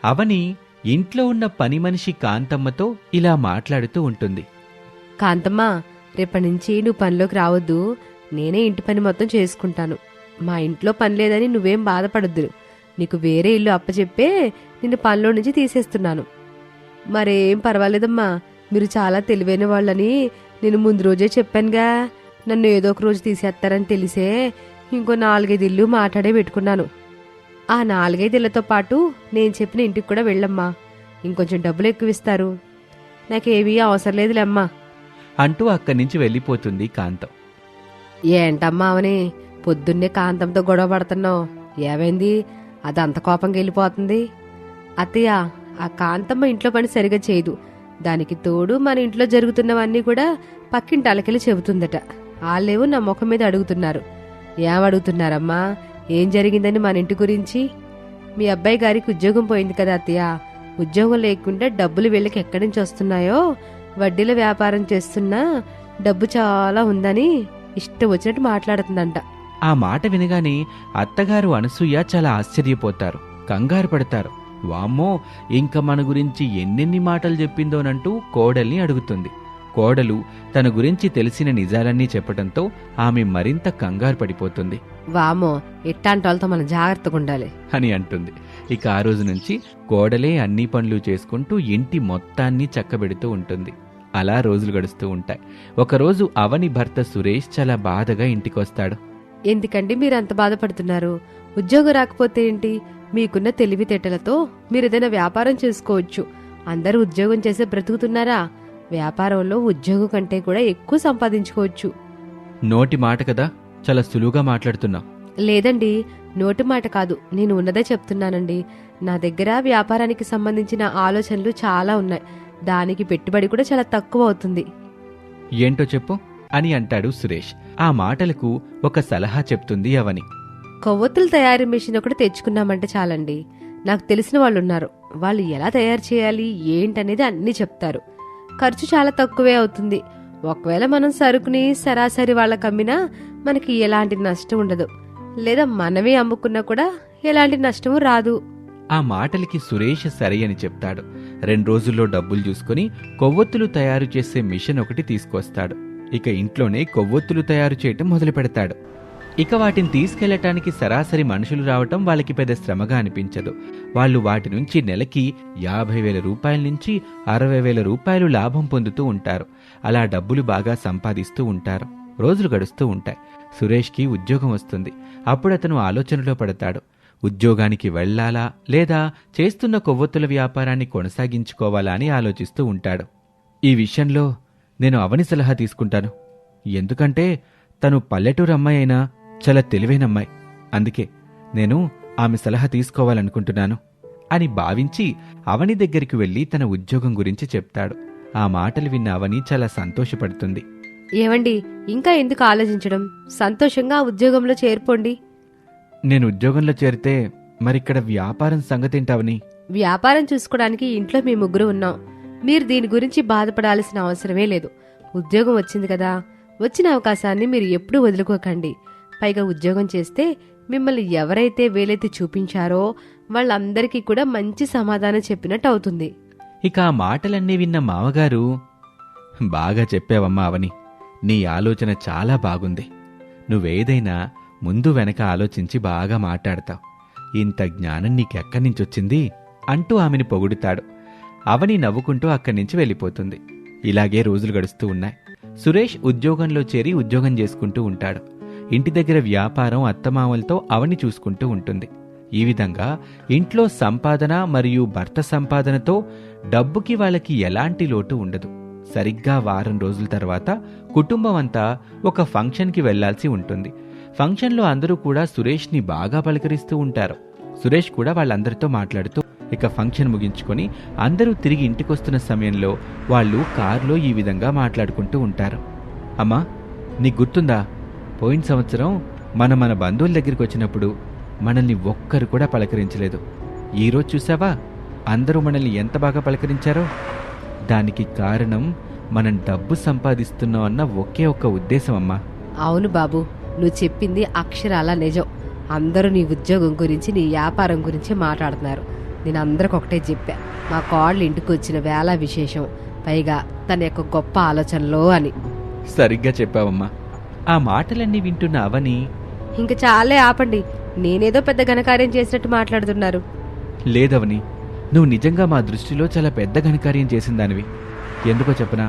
అవని ఇంట్లో ఉన్న పని మనిషి కాంతమ్మతో ఇలా మాట్లాడుతూ ఉంటుంది. కాంతమ్మ, రేపటి నుంచి నువ్వు పనిలోకి రావద్దు. నేనే ఇంటి పని మొత్తం చేసుకుంటాను. మా ఇంట్లో పని లేదని నువ్వేం బాధపడొద్దు. నీకు వేరే ఇల్లు అప్పచెప్పే నిన్ను పనిలో నుంచి తీసేస్తున్నాను. మరేం పర్వాలేదమ్మా, మీరు చాలా తెలివైన వాళ్ళని నేను ముందు రోజే చెప్పానుగా. నన్ను ఏదో ఒక రోజు తీసేస్తారని తెలిసే ఇంకో 4-5 ఇల్లు మాట్లాడే పెట్టుకున్నాను. ఆ 4-5 ఇళ్లతో పాటు నేను చెప్పిన ఇంటికి కూడా వెళ్ళమ్మా. ఇంకొంచెం డబ్బులు ఎక్కువ ఇస్తారు. నాకేమీ అవసరం లేదులేమ్మా అంటూ అక్కడి నుంచి వెళ్ళిపోతుంది కాంతం. ఏంటమ్మా అవని, పొద్దున్నే కాంతంతో గొడవ పడుతున్నావు? ఏమైంది? అదంత కోపంగా వెళ్ళిపోతుంది. అత్తయ్య, ఆ కాంతమ్మ ఇంట్లో పని సరిగా చేయదు. దానికి తోడు మన ఇంట్లో జరుగుతున్నవన్నీ కూడా పక్కింటి అలకెళ్ళి చెబుతుందట. వాళ్ళేవో నా ముఖం మీద అడుగుతున్నారు. ఏమడుగుతున్నారమ్మా? ఏం జరిగిందని మన ఇంటి గురించి? మీ అబ్బాయి గారికి ఉద్యోగం పోయింది కదా అత్తయ్య. ఉద్యోగం లేకుండా డబ్బులు వీళ్ళకి ఎక్కడి నుంచి వస్తున్నాయో, వడ్డీల వ్యాపారం చేస్తున్నా డబ్బు చాలా ఉందని ఇష్టం వచ్చినట్టు మాట్లాడుతుందంట. ఆ మాట వినగానే అత్తగారు అనసూయ చాలా ఆశ్చర్యపోతారు, కంగారు పడతారు. వామ్మో, ఇంక మన గురించి ఎన్నెన్ని మాటలు చెప్పిందోనంటూ కోడల్ని అడుగుతుంది. కోడలు తన గురించి తెలిసిన నిజాలన్నీ చెప్పడంతో ఆమె మరింత కంగారు పడిపోతుంది. వామో, ఇట్టాంటి వాళ్ళతో మనం జాగ్రత్తగా ఉండాలి అని అంటుంది. ఇక ఆ రోజు నుంచి కోడలే అన్ని పనులు చేసుకుంటూ ఇంటి మొత్తాన్ని చక్కబెడుతూ ఉంటుంది. అలా రోజులు గడుస్తూ ఉంటాయి. ఒకరోజు అవని భర్త సురేష్ చాలా బాధగా ఇంటికొస్తాడు. ఎందుకండి మీరు అంత బాధపడుతున్నారు? ఉద్యోగం రాకపోతే ఏంటి? మీకున్న తెలివితేటలతో మీరేదైనా వ్యాపారం చేసుకోవచ్చు. అందరూ ఉద్యోగం చేసే బ్రతుకుతున్నారా? వ్యాపారంలో ఉద్యోగం కంటే కూడా ఎక్కువ సంపాదించుకోవచ్చు. నోటి మాట కదా, చాలా సులువుగా మాట్లాడుతున్నావు. లేదండి, నోటి మాట కాదు, నేను ఉన్నదే చెప్తున్నానండి. నా దగ్గర వ్యాపారానికి సంబంధించిన ఆలోచనలు చాలా ఉన్నాయి. దానికి పెట్టుబడి కూడా చాలా తక్కువ అవుతుంది. ఏంటో చెప్పు అని అంటాడు సురేష్. ఆ మాటలకు ఒక సలహా చెప్తుంది అవని. కొవ్వొత్తుల తయారీ మెషిన్ ఒకటి తెచ్చుకున్నామంటే చాలండి. నాకు తెలిసిన వాళ్ళున్నారు. వాళ్ళు ఎలా తయారు చేయాలి ఏంటనేది అన్నీ చెప్తారు. ఖర్చు చాలా తక్కువే అవుతుంది. ఒకవేళ మనం సరుకుని సరాసరి వాళ్ళకి అమ్మినా మనకి ఎలాంటి నష్టం ఉండదు. లేదా మనమే అమ్ముకున్నా కూడా ఎలాంటి నష్టము రాదు. ఆ మాటలకి సురేష్ సరి అని చెప్తాడు. 2 రోజుల్లో డబ్బులు చూసుకుని కొవ్వొత్తులు తయారు చేసే మిషన్ ఒకటి తీసుకొస్తాడు. ఇక ఇంట్లోనే కొవ్వొత్తులు తయారు చేయటం మొదలు పెడతాడు. ఇక వాటిని తీసుకెళ్లటానికి సరాసరి మనుషులు రావటం వాళ్ళకి పెద్ద శ్రమగా అనిపించదు. వాళ్ళు వాటి నుంచి నెలకి 50,000 రూపాయల నుంచి 60,000 రూపాయలు లాభం పొందుతూ ఉంటారు. అలా డబ్బులు బాగా సంపాదిస్తూ ఉంటారు. రోజులు గడుస్తూ ఉంటాయి. సురేష్కి ఉద్యోగం వస్తుంది. అప్పుడు అతను ఆలోచనలో పడతాడు. ఉద్యోగానికి వెళ్లాలా లేదా చేస్తున్న కొవ్వొత్తుల వ్యాపారాన్ని కొనసాగించుకోవాలా అని ఆలోచిస్తూ ఉంటాడు. ఈ విషయంలో నేను అవని సలహా తీసుకుంటాను. ఎందుకంటే తను పల్లెటూరు అమ్మాయి అయినా చాలా తెలివైన అమ్మాయి. అందుకే నేను ఆమె సలహా తీసుకోవాలనుకుంటున్నాను అని భావించి అవని దగ్గరికి వెళ్లి తన ఉద్యోగం గురించి చెప్తాడు. ఆ మాటలు విన్న అవని చాలా సంతోషపడుతుంది. ఏవండి, ఇంకా ఎందుకు ఆలోచించడం? సంతోషంగా ఉద్యోగంలో చేరిపోండి. నేను ఉద్యోగంలో చేరితే మరిక్కడ వ్యాపారం సంగతేంటవని? వ్యాపారం చూసుకోవడానికి ఇంట్లో మీ ముగ్గురు ఉన్నాం. మీరు దీని గురించి బాధపడాల్సిన అవసరమే లేదు. ఉద్యోగం వచ్చింది కదా, వచ్చిన అవకాశాన్ని మీరు ఎప్పుడూ వదులుకోకండి. పైగా ఉద్యోగం చేస్తే మిమ్మల్ని ఎవరైతే వేలెత్తి చూపించారో వాళ్ళందరికీ కూడా మంచి సమాధానం చెప్పినట్టు అవుతుంది. ఇక ఆ మాటలన్నీ విన్న మామగారు, బాగా చెప్పావమ్మా అవని, నీ ఆలోచన చాలా బాగుంది. నువ్వేదైనా ముందు వెనక ఆలోచించి బాగా మాట్లాడతావు. ఇంత జ్ఞానం నీకెక్కడి నుంచొచ్చింది అంటూ ఆమెని పొగుడుతాడు. అవని నవ్వుకుంటూ అక్కడి నుంచి వెళ్ళిపోతుంది. ఇలాగే రోజులు గడుస్తూ ఉన్నాయి. సురేష్ ఉద్యోగంలో చేరి ఉద్యోగం చేసుకుంటూ ఉంటాడు. ఇంటి దగ్గర వ్యాపారం అత్తమామలతో అవని చూసుకుంటూ ఉంటుంది. ఈ విధంగా ఇంట్లో సంపాదన మరియు భర్త సంపాదనతో డబ్బుకి వాళ్ళకి ఎలాంటి లోటు ఉండదు. సరిగ్గా వారం రోజుల తర్వాత కుటుంబం అంతా ఒక ఫంక్షన్కి వెళ్లాల్సి ఉంటుంది. ఫంక్షన్లో అందరూ కూడా సురేష్ని బాగా పలకరిస్తూ ఉంటారు. సురేష్ కూడా వాళ్ళందరితో మాట్లాడుతూ ఇక ఫంక్షన్ ముగించుకొని అందరూ తిరిగి ఇంటికొస్తున్న సమయంలో వాళ్ళు కారులో ఈ విధంగా మాట్లాడుకుంటూ ఉంటారు. అమ్మా, నీకు గుర్తుందా, పోయిన సంవత్సరం మన బంధువుల దగ్గరికి వచ్చినప్పుడు మనల్ని ఒక్కరు కూడా పలకరించలేదు. ఈరోజు చూసావా, అందరూ మనల్ని ఎంత బాగా పలకరించారో. దానికి కారణం మనం డబ్బు సంపాదిస్తున్నాం అన్న ఒకే ఒక్క ఉద్దేశం అమ్మా. అవును బాబు, నువ్వు చెప్పింది అక్షరాల నిజం. అందరూ నీ ఉద్యోగం గురించి నీ వ్యాపారం గురించి మాట్లాడుతున్నారు. నేను అందరికి ఒకటే చెప్పా, మా కోడలు ఇంటికి వచ్చిన వేళ విశేషం, పైగా తన యొక్క గొప్ప ఆలోచనలో అని. సరిగ్గా చెప్పావమ్మా. ఆ మాటలన్నీ వింటున్న అవని, ఇంక చాలే ఆపండి, నేనేదో పెద్ద ఘనకార్యం చేసినట్టు మాట్లాడుతున్నారు. లేదవని, నువ్వు నిజంగా మా దృష్టిలో చాలా పెద్ద ఘనకార్యం చేసిందానివి. ఎందుకో చెప్పనా,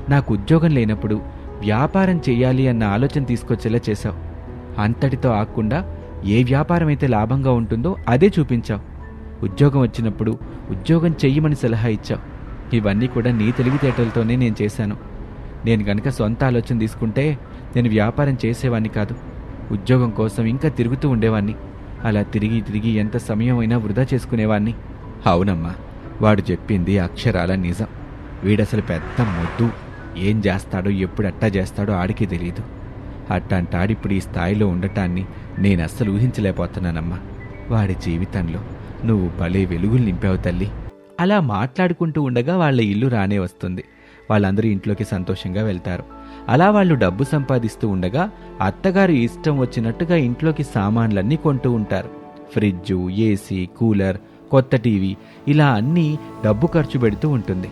నాకు ఉద్యోగం లేనప్పుడు వ్యాపారం చెయ్యాలి అన్న ఆలోచన తీసుకొచ్చేలా చేశావు. అంతటితో ఆగకుండా ఏ వ్యాపారం అయితే లాభంగా ఉంటుందో అదే చూపించావు. ఉద్యోగం వచ్చినప్పుడు ఉద్యోగం చెయ్యమని సలహా ఇచ్చావు. ఇవన్నీ కూడా నీ తెలివితేటలతోనే నేను చేశాను. నేను గనక సొంత ఆలోచన తీసుకుంటే నేను వ్యాపారం చేసేవాణ్ణి కాదు. ఉద్యోగం కోసం ఇంకా తిరుగుతూ ఉండేవాణ్ణి. అలా తిరిగి తిరిగి ఎంత సమయం అయినా వృధా చేసుకునేవాణ్ణి. అవునమ్మా, వాడు చెప్పింది అక్షరాల నిజం. వీడసలు పెద్ద మొద్దు. ఏం చేస్తాడో ఎప్పుడు అట్టా చేస్తాడో ఆడికి తెలియదు. అట్టాంటాడిప్పుడు ఈ స్థాయిలో ఉండటాన్ని నేనస్సలు ఊహించలేకపోతున్నానమ్మా. వాడి జీవితంలో నువ్వు భలే వెలుగులు నింపావు తల్లి. అలా మాట్లాడుకుంటూ ఉండగా వాళ్ళ ఇల్లు రానే వస్తుంది. వాళ్ళందరూ ఇంట్లోకి సంతోషంగా వెళ్తారు. అలా వాళ్ళు డబ్బు సంపాదిస్తూ ఉండగా అత్తగారు ఇష్టం వచ్చినట్టుగా ఇంట్లోకి సామాన్లన్నీ కొంటూ ఉంటారు. ఫ్రిడ్జు, ఏసీ, కూలర్, కొత్త టీవీ, ఇలా అన్నీ డబ్బు ఖర్చు పెడుతూ ఉంటుంది.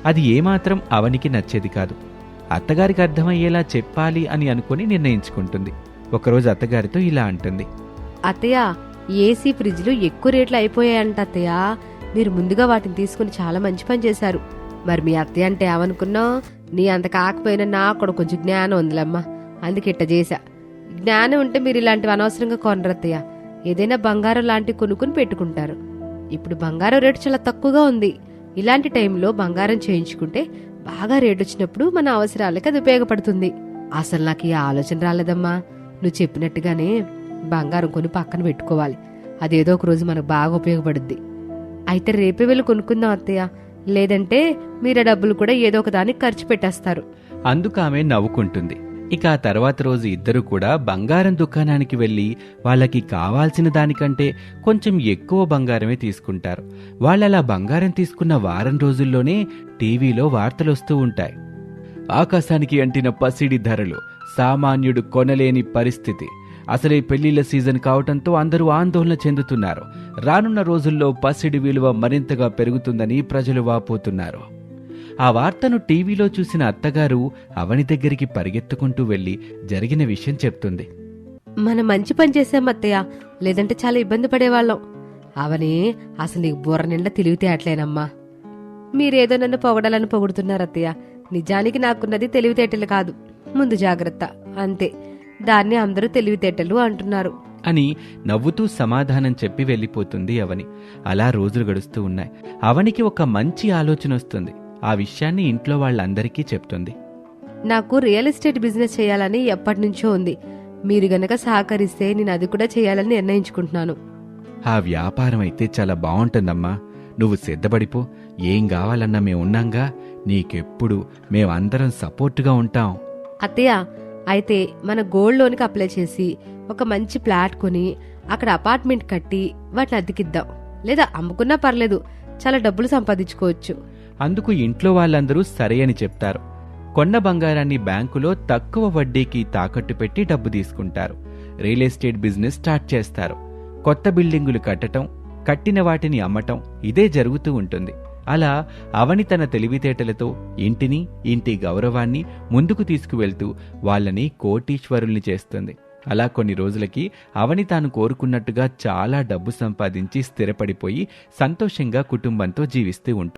అది ఏమాత్రం అవనికి నచ్చేది కాదు. అత్తగారికి అర్థమయ్యేలా చెప్పాలి అని అనుకుని నిర్ణయించుకుంటుంది. ఒకరోజు అత్తగారితో ఇలా అంటుంది, అత్తయ్య, ఏసీ ఫ్రిడ్జ్లు ఎక్కువ రేట్లు అయిపోయాయంట అత్తయ్య. మీరు ముందుగా వాటిని తీసుకుని చాలా మంచి పని చేశారు. మరి మీ అత్తయ్య అంటే ఏమనుకున్నావు? నీ అంత కాకపోయినా నాకు కూడా కొంచెం జ్ఞానం ఉందిలమ్మా, అందుకే ఇట్ట చేశా. జ్ఞానం ఉంటే మీరు ఇలాంటివి అనవసరంగా కొనరత్తయ్య. ఏదైనా బంగారం లాంటివి కొనుక్కుని పెట్టుకుంటారు. ఇప్పుడు బంగారం రేటు చాలా తక్కువగా ఉంది. ఇలాంటి టైంలో బంగారం చేయించుకుంటే బాగా రేటు వచ్చినప్పుడు మన అవసరాలకి అది ఉపయోగపడుతుంది. అసలు నాకు ఈ ఆలోచన రాలేదమ్మా. నువ్వు చెప్పినట్టుగానే బంగారం కొని పక్కన పెట్టుకోవాలి. అదేదో ఒక రోజు మనకు బాగా ఉపయోగపడుద్ది. అయితే రేపే వెళ్ళి కొనుక్కుందాం అత్తయ్య, లేదంటే మీరు ఆ డబ్బులు కూడా ఏదో ఒక దానికి ఖర్చు పెట్టేస్తారు. అందుకు ఆమె నవ్వుకుంటుంది. ఇక ఆ తర్వాత రోజు ఇద్దరు కూడా బంగారం దుకాణానికి వెళ్ళి వాళ్ళకి కావాల్సిన దానికంటే కొంచెం ఎక్కువ బంగారమే తీసుకుంటారు. వాళ్ళలా బంగారం తీసుకున్న వారం రోజుల్లోనే టీవీలో వార్తలొస్తూ ఉంటాయి. ఆకాశానికి అంటిన పసిడి ధరలు, సామాన్యుడు కొనలేని పరిస్థితి. అసలే పెళ్లిళ్ల సీజన్ కావటంతో అందరూ ఆందోళన చెందుతున్నారు. రానున్న రోజుల్లో పసిడి విలువ మరింతగా పెరుగుతుందని ప్రజలు వాపోతున్నారు. ఆ వార్తను టీవీలో చూసిన అత్తగారు అవని దగ్గరికి పరిగెత్తుకుంటూ వెళ్లి జరిగిన విషయం చెప్తుంది. మనం మంచి పని చేసాం అత్తయ్య, లేదంటే చాలా ఇబ్బంది పడేవాళ్ళం. అవని, అసలు నీకు బుర్ర నిండా తెలివితేటలేనమ్మా. మీరేదో నన్ను పొగడాలని పొగుడుతున్నారు అత్తయ్య. నిజానికి నాకున్నది తెలివితేటలు కాదు, ముందు జాగ్రత్త అంతే. దాన్ని అందరూ తెలివితేటలు అంటున్నారు అని నవ్వుతూ సమాధానం చెప్పి వెళ్ళిపోతుంది అవని. అలా రోజులు గడుస్తూ ఉన్నాయి. అవనికి ఒక మంచి ఆలోచన వస్తుంది. ఆ విషయాన్ని ఇంట్లో వాళ్ళందరికీ చెప్తుంది. నాకు రియల్ ఎస్టేట్ బిజినెస్ చేయాలని ఎప్పటినుంచో ఉంది. మీరు గనక సహకరిస్తే నేను అది కూడా చేయాలని నిర్ణయించుకుంటున్నాను. ఆ వ్యాపారం అయితే చాలా బాగుంటుందమ్మా. నువ్వు సిద్ధపడిపో. ఏం కావాలన్నా మేమున్నాంగా. నీకెప్పుడు మేమందరం సపోర్టుగా ఉంటాం. అత్తయ్య, అయితే మన గోల్డ్ లోన్కి అప్లై చేసి ఒక మంచి ఫ్లాట్ కొని అక్కడ అపార్ట్మెంట్ కట్టి వాటిని అద్దెకిద్దాం. లేదా అమ్ముకున్నా పర్లేదు, చాలా డబ్బులు సంపాదించుకోవచ్చు. అందుకు ఇంట్లో వాళ్ళందరూ సరే అని చెప్తారు. కొన్న బంగారాన్ని బ్యాంకులో తక్కువ వడ్డీకి తాకట్టు పెట్టి డబ్బు తీసుకుంటారు. రియల్ ఎస్టేట్ బిజినెస్ స్టార్ట్ చేస్తారు. కొత్త బిల్డింగులు కట్టటం, కట్టిన వాటిని అమ్మటం, ఇదే జరుగుతూ ఉంటుంది. అలా అవని తన తెలివితేటలతో ఇంటిని, ఇంటి గౌరవాన్ని ముందుకు తీసుకువెళ్తూ వాళ్ళని కోటీశ్వరుల్ని చేస్తుంది. అలా కొన్ని రోజులకి అవని తాను కోరుకున్నట్టుగా చాలా డబ్బు సంపాదించి స్థిరపడిపోయి సంతోషంగా కుటుంబంతో జీవిస్తూ ఉంటుంది.